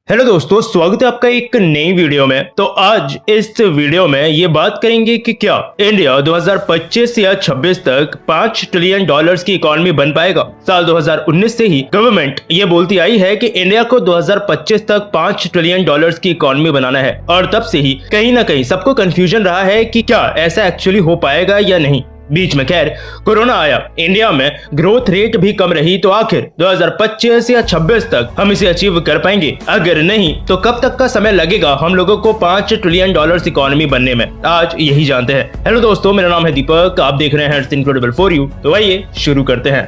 Hello दोस्तों, स्वागत है आपका एक नई वीडियो में। तो आज इस वीडियो में ये बात करेंगे कि क्या इंडिया 2025 या 26 तक 5 ट्रिलियन डॉलर्स की इकोनॉमी बन पाएगा। साल 2019 से ही गवर्नमेंट ये बोलती आई है कि इंडिया को 2025 तक 5 ट्रिलियन डॉलर्स की इकोनॉमी बनाना है, और तब से ही कहीं ना कहीं सबको कंफ्यूजन रहा है कि क्या ऐसा एक्चुअली हो पाएगा या नहीं। बीच में खैर कोरोना आया, इंडिया में ग्रोथ रेट भी कम रही, तो आखिर 2025 या 26 तक हम इसे अचीव कर पाएंगे? अगर नहीं तो कब तक का समय लगेगा हम लोगों को 5 ट्रिलियन डॉलर्स इकोनॉमी बनने में? आज यही जानते हैं। हेलो दोस्तों, मेरा नाम है दीपक, आप देख रहे हैं इट्स इनक्रेडिबल फॉर यू। तो आइए शुरू करते हैं।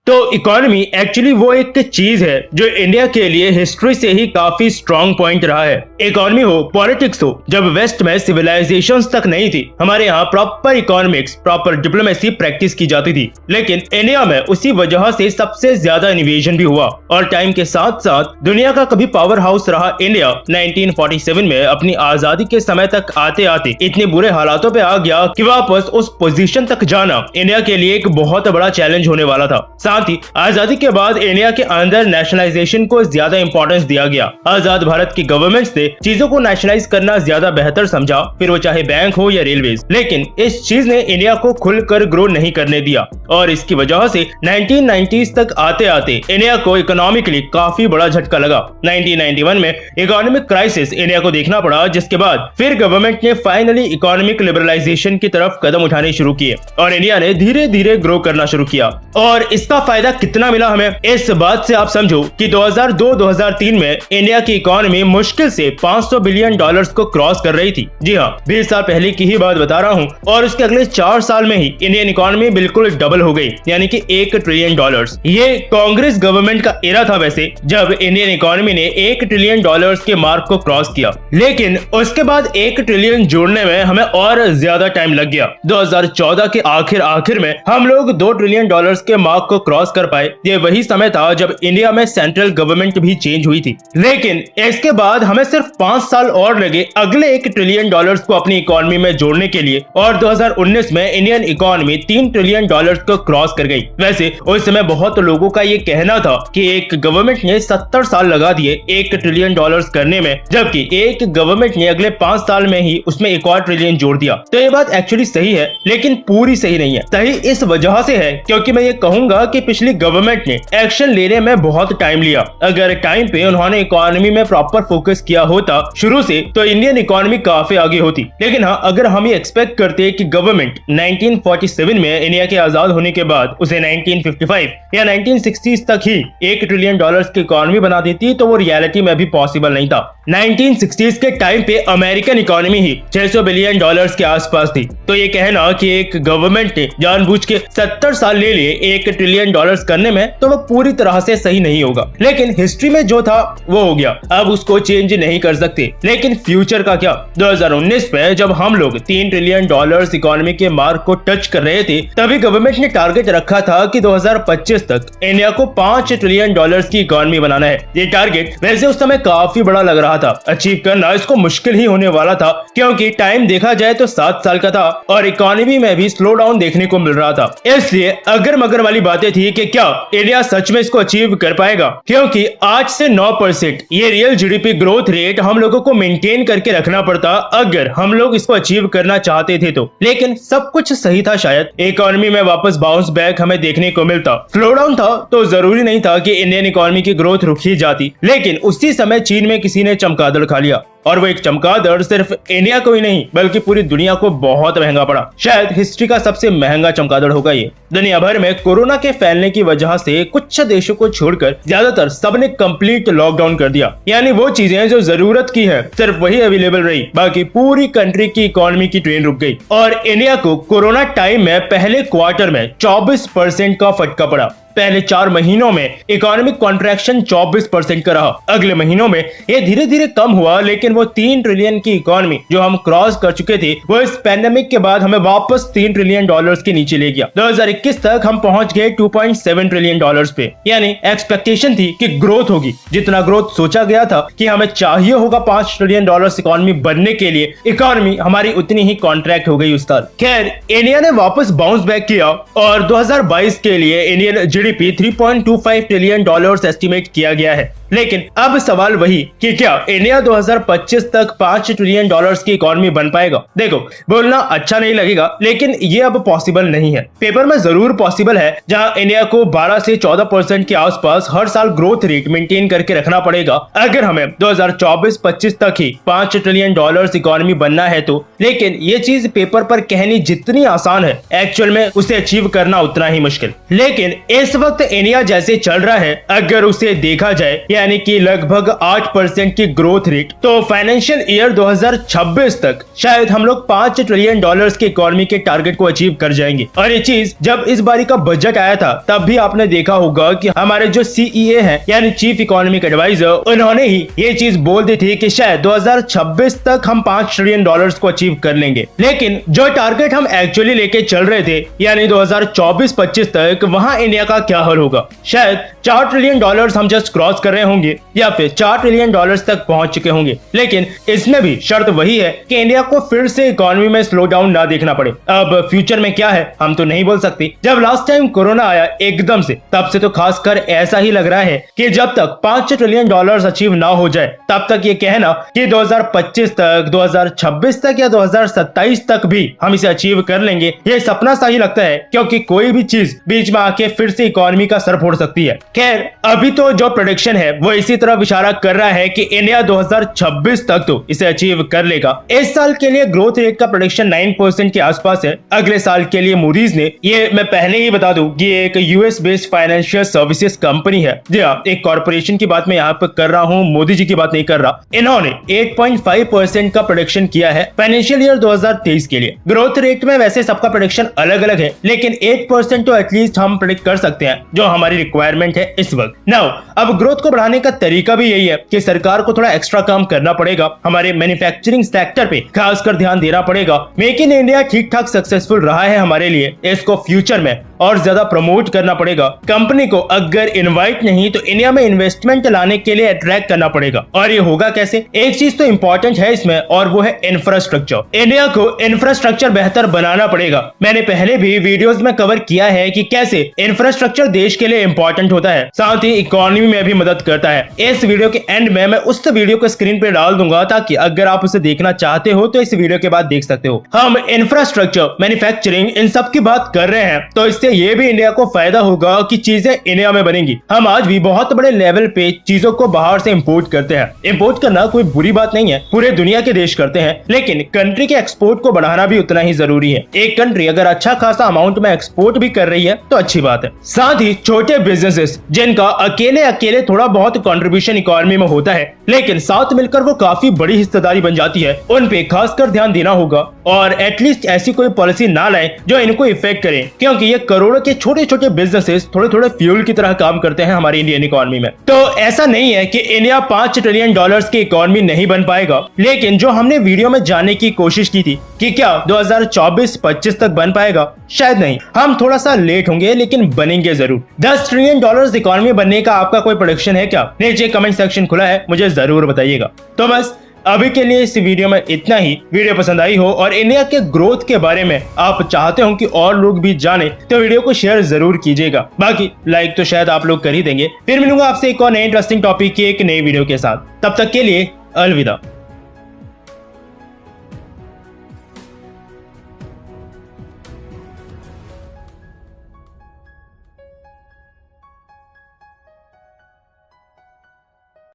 तो इकोनॉमी एक्चुअली वो एक चीज है जो इंडिया के लिए हिस्ट्री से ही काफी स्ट्रॉन्ग पॉइंट रहा है। इकोनॉमी हो, पॉलिटिक्स हो, जब वेस्ट में सिविलाइजेशंस तक नहीं थी, हमारे यहाँ proper economics, proper diplomacy practice की जाती थी। लेकिन इंडिया में उसी वजह से सबसे ज्यादा इन्वेजन भी हुआ, और टाइम के साथ साथ दुनिया का कभी पावर हाउस रहा इंडिया 1947 में अपनी आजादी के समय तक आते आते इतने बुरे हालातों पे आ गया कि वापस उस पोजीशन तक जाना इंडिया के लिए एक बहुत बड़ा चैलेंज होने वाला था। साथ ही आजादी के बाद इंडिया के अंदर नेशनलाइजेशन को ज्यादा इंपॉर्टेंस दिया गया। आजाद भारत की गवर्नमेंट ने चीजों को नेशनलाइज करना ज्यादा बेहतर समझा, फिर वो चाहे बैंक हो या रेलवेज। लेकिन इस चीज ने इंडिया को खुलकर ग्रो नहीं करने दिया, और इसकी वजह से 1990s तक आते आते इंडिया को इकोनॉमिकली काफी बड़ा झटका लगा। 1991 में इकोनॉमिक क्राइसिस इंडिया को देखना पड़ा, जिसके बाद फिर गवर्नमेंट ने फाइनली इकोनॉमिक लिबरलाइजेशन की तरफ कदम उठाने शुरू किए, और इंडिया ने धीरे धीरे ग्रो करना शुरू किया। और इसका फायदा कितना मिला हमें, इस बात से आप समझो कि 2002-2003 में इंडिया की इकोनॉमी मुश्किल से 500 बिलियन डॉलर्स को क्रॉस कर रही थी। जी हाँ, 20 साल पहले की ही बात बता रहा हूँ, और उसके अगले 4 साल में ही इंडियन इकोनॉमी बिल्कुल डबल हो गई, यानी कि 1 ट्रिलियन डॉलर्स। ये कांग्रेस गवर्नमेंट का एरा था वैसे, जब इंडियन इकोनॉमी ने 1 ट्रिलियन डॉलर्स के मार्क को क्रॉस किया। लेकिन उसके बाद 1 ट्रिलियन जोड़ने में हमें और ज्यादा टाइम लग गया। 2014 के आखिर में हम लोग 2 ट्रिलियन डॉलर्स के मार्क को क्रॉस कर पाए। ये वही समय था जब इंडिया में सेंट्रल गवर्नमेंट भी चेंज हुई थी। लेकिन इसके बाद हमें सिर्फ 5 साल और लगे अगले 1 ट्रिलियन डॉलर्स को अपनी इकोनॉमी में जोड़ने के लिए, और 2019 में इंडियन इकोनॉमी 3 ट्रिलियन डॉलर्स को क्रॉस कर गई। वैसे उस समय बहुत लोगों का ये कहना था कि एक गवर्नमेंट ने 70 साल लगा दिए 1 ट्रिलियन डॉलर्स करने में, जबकि एक गवर्नमेंट ने अगले 5 साल में ही उसमें एक और ट्रिलियन जोड़ दिया। तो ये बात एक्चुअली सही है, लेकिन पूरी सही नहीं है। सही इस वजह से है क्योंकि मैं ये कहूंगा कि पिछली गवर्नमेंट ने एक्शन लेने में बहुत टाइम लिया। अगर टाइम पे उन्होंने इकोनॉमी में प्रॉपर फोकस किया होता शुरू से, तो इंडियन इकोनॉमी काफी आगे होती। लेकिन हाँ, अगर हम ये एक्सपेक्ट करते कि गवर्नमेंट 1947 में इंडिया के आजाद होने के बाद उसे 1955 या 1960s तक ही 1 ट्रिलियन डॉलर्स की इकोनॉमी बना देती, तो वो रियलिटी में भी पॉसिबल नहीं था। 1960s के टाइम पे अमेरिकन इकोनॉमी ही 600 बिलियन डॉलर्स के आसपास थी। तो ये कहना कि एक गवर्नमेंट ने जानबूझ के 70 साल ले लिए 1 ट्रिलियन डॉलर्स करने में, तो वो पूरी तरह से सही नहीं होगा। लेकिन हिस्ट्री में जो था वो हो गया, अब उसको चेंज नहीं कर सकते। लेकिन फ्यूचर का क्या? 2019 में जब हम लोग 3 ट्रिलियन डॉलर्स इकोनॉमी के मार्क को टच कर रहे थे, तभी गवर्नमेंट ने टारगेट रखा था कि 2025 तक इंडिया को 5 ट्रिलियन डॉलर्स की इकोनॉमी बनाना है। ये टारगेट वैसे उस समय काफी बड़ा लग रहा था, अचीव करना इसको मुश्किल ही होने वाला था, क्योंकि टाइम देखा जाए तो 7 साल का था, और इकोनॉमी में भी स्लो डाउन देखने को मिल रहा था। इसलिए अगर मगर वाली बातें थी कि क्या इंडिया सच में इसको अचीव कर पाएगा, क्योंकि 8 से 9% ये रियल जीडीपी ग्रोथ रेट हम लोगों को मेंटेन करके रखना पड़ता अगर हम लोग इसको अचीव करना चाहते थे तो। लेकिन सब कुछ सही था, शायद इकोनॉमी में वापस बाउंस बैक हमें देखने को मिलता। स्लो डाउन था तो जरूरी नहीं था कि इंडियन इकोनॉमी की ग्रोथ रुक ही जाती। लेकिन उसी समय चीन में किसी ने चमगादड़ खा लिया, और वो एक चमगादड़ सिर्फ इंडिया को ही नहीं बल्कि पूरी दुनिया को बहुत महंगा पड़ा। शायद हिस्ट्री का सबसे महंगा चमगादड़ होगा ये। दुनिया भर में कोरोना के फैलने की वजह से कुछ देशों को छोड़कर ज्यादातर सबने कंप्लीट लॉकडाउन कर दिया, यानी वो चीजें जो जरूरत की है सिर्फ वही अवेलेबल रही, बाकी पूरी कंट्री की इकोनॉमी की ट्रेन रुक गई। और इंडिया को कोरोना टाइम में पहले क्वार्टर में 24% का फटका पड़ा। पहले 4 महीनों में इकोनॉमिक कॉन्ट्रैक्शन 24% का रहा। अगले महीनों में ये धीरे धीरे कम हुआ, लेकिन वो 3 ट्रिलियन की इकोनॉमी जो हम क्रॉस कर चुके थे वो इस पैंडेमिक के बाद हमें वापस 3 ट्रिलियन डॉलर्स के नीचे ले गया। 2021 तक हम पहुंच गए 2.7 ट्रिलियन डॉलर्स पे। यानी एक्सपेक्टेशन थी कि ग्रोथ होगी, जितना ग्रोथ सोचा गया था कि हमें चाहिए होगा 5 ट्रिलियन डॉलर्स इकोनॉमी बनने के लिए, इकोनॉमी हमारी उतनी ही कॉन्ट्रैक्ट हो गई उस साल। खैर, इंडिया ने वापस बाउंस बैक किया और 2022 के लिए Indian GDP 3.25 trillion dollars estimate किया गया है। लेकिन अब सवाल वही कि क्या इंडिया 2025 तक 5 ट्रिलियन डॉलर्स की इकोनॉमी बन पाएगा। देखो, बोलना अच्छा नहीं लगेगा, लेकिन ये अब पॉसिबल नहीं है। पेपर में जरूर पॉसिबल है, जहां इंडिया को 12 से 14% के आसपास हर साल ग्रोथ रेट मेंटेन करके रखना पड़ेगा अगर हमें 2024-25 तक ही 5 ट्रिलियन डॉलर्स इकोनॉमी बनना है तो। लेकिन ये चीज पेपर पर कहनी जितनी आसान है, एक्चुअल में उसे अचीव करना उतना ही मुश्किल। लेकिन इस वक्त इंडिया जैसे चल रहा है, अगर उसे देखा जाए, यानी कि लगभग 8% की ग्रोथ रेट, तो फाइनेंशियल ईयर 2026 तक शायद हम लोग 5 ट्रिलियन डॉलर्स के इकोनॉमी के टारगेट को अचीव कर जाएंगे। और ये चीज जब इस बारी का बजट आया था तब भी आपने देखा होगा कि हमारे जो सीईए हैं, यानी चीफ इकोनॉमिक एडवाइजर, उन्होंने ही ये चीज बोल दी थी कि शायद 2026 तक हम 5 ट्रिलियन डॉलर्स को अचीव कर लेंगे। लेकिन जो टारगेट हम एक्चुअली लेके चल रहे थे, यानी 2024-25 तक, वहां इंडिया का क्या हाल होगा। शायद 4 ट्रिलियन डॉलर्स हम जस्ट क्रॉस कर रहे होंगे या फिर 4 ट्रिलियन डॉलर्स तक पहुंच चुके होंगे। लेकिन इसमें भी शर्त वही है कि इंडिया को फिर से इकोनॉमी में स्लो डाउन ना देखना पड़े। अब फ्यूचर में क्या है हम तो नहीं बोल सकते। जब लास्ट टाइम कोरोना आया एकदम से, तब से तो खासकर ऐसा ही लग रहा है कि जब तक 5 ट्रिलियन डॉलर्स अचीव ना हो जाए, तब तक ये कहना कि 2025 तक, 2026 तक या 2027 तक भी हम इसे अचीव कर लेंगे, ये सपना सा ही लगता है, क्योंकि कोई भी चीज बीच में आके फिर से इकोनॉमी का सर फोड़ सकती है। खैर, अभी तो जो प्रेडिक्शन है वो इसी तरफ इशारा कर रहा है कि इंडिया 2026 तक तो इसे अचीव कर लेगा। इस साल के लिए ग्रोथ रेट का प्रेडिक्शन 9% के आसपास है। अगले साल के लिए मूडीज ने, ये मैं पहले ही बता दूं कि एक US based financial services company है। जी हाँ, एक कॉर्पोरेशन की बात मैं यहाँ पर कर रहा हूँ, मोदी जी की बात नहीं कर रहा। इन्होंने 8.5% का प्रेडिक्शन किया है फाइनेंशियल ईयर 2023 के लिए। ग्रोथ रेट में वैसे सबका प्रेडिक्शन अलग अलग है, लेकिन 8% तो एटलीस्ट हम प्रेडिक्ट कर सकते हैं, जो हमारी रिक्वायरमेंट है इस वक्त। नाउ, अब ग्रोथ को बढ़ाने का तरीका भी यही है कि सरकार को थोड़ा एक्स्ट्रा काम करना पड़ेगा। हमारे मैन्युफैक्चरिंग सेक्टर पे खासकर ध्यान देना पड़ेगा। मेक इन इंडिया ठीक ठाक सक्सेसफुल रहा है हमारे लिए, इसको फ्यूचर में और ज्यादा प्रमोट करना पड़ेगा। कंपनी को अगर इनवाइट नहीं तो इंडिया में इन्वेस्टमेंट लाने के लिए अट्रैक्ट करना पड़ेगा। और ये होगा कैसे? एक चीज तो इंपॉर्टेंट है इसमें, और वो है इंफ्रास्ट्रक्चर। इंडिया को इंफ्रास्ट्रक्चर बेहतर बनाना पड़ेगा। मैंने पहले भी वीडियोस में कवर किया है कि कैसे इंफ्रास्ट्रक्चर देश के लिए इंपॉर्टेंट होता है, साथ ही इकोनॉमी में भी मदद करता है। इस वीडियो के एंड में मैं उस वीडियो को स्क्रीन पे डाल दूंगा, ताकि अगर आप उसे देखना चाहते हो तो इस वीडियो के बाद देख सकते हो। हम इंफ्रास्ट्रक्चर, मैन्युफैक्चरिंग, इन सब की बात कर रहे हैं, तो इससे ये भी इंडिया को फायदा होगा कि चीजें इंडिया में बनेंगी। हम आज भी बहुत बड़े लेवल पे चीजों को बाहर से इंपोर्ट करते हैं। इंपोर्ट करना कोई बुरी बात नहीं है, पूरे दुनिया के देश करते हैं, लेकिन कंट्री के एक्सपोर्ट को बढ़ाना भी उतना ही जरूरी है। एक कंट्री अगर अच्छा खासा अमाउंट में एक्सपोर्ट भी कर रही है तो अच्छी बात है। साथ ही छोटे बिजनेसेस जिनका अकेले थोड़ा बहुत कंट्रीब्यूशन इकोनॉमी में होता है, लेकिन साथ मिलकर वो काफी बड़ी हिस्सेदारी बन जाती है, उन पे खासकर ध्यान देना होगा। और एटलीस्ट ऐसी कोई पॉलिसी ना लाए जो इनको इफेक्ट करे, क्योंकि ये करोड़ों के छोटे छोटे बिजनेसेस थोड़े थोड़े फ्यूल की तरह काम करते हैं हमारी इंडियन इकोनॉमी में। तो ऐसा नहीं है कि इंडिया 5 ट्रिलियन डॉलर्स की इकोनॉमी नहीं बन पाएगा, लेकिन जो हमने वीडियो में जानने की कोशिश की थी कि क्या 2024-25 तक बन पाएगा, शायद नहीं। हम थोड़ा सा लेट होंगे, लेकिन बनेंगे जरूर। 10 ट्रिलियन डॉलर्स इकोनॉमी बनने का आपका कोई प्रेडिक्शन है क्या? नीचे कमेंट सेक्शन खुला है, मुझे जरूर बताइएगा। तो बस अभी के लिए इस वीडियो में इतना ही। वीडियो पसंद आई हो और इंडिया के ग्रोथ के बारे में आप चाहते हो कि और लोग भी जाने, तो वीडियो को शेयर जरूर कीजिएगा। बाकी लाइक तो शायद आप लोग कर ही देंगे। फिर मिलूंगा आपसे एक और नए इंटरेस्टिंग टॉपिक की एक नई वीडियो के साथ। तब तक के लिए अलविदा।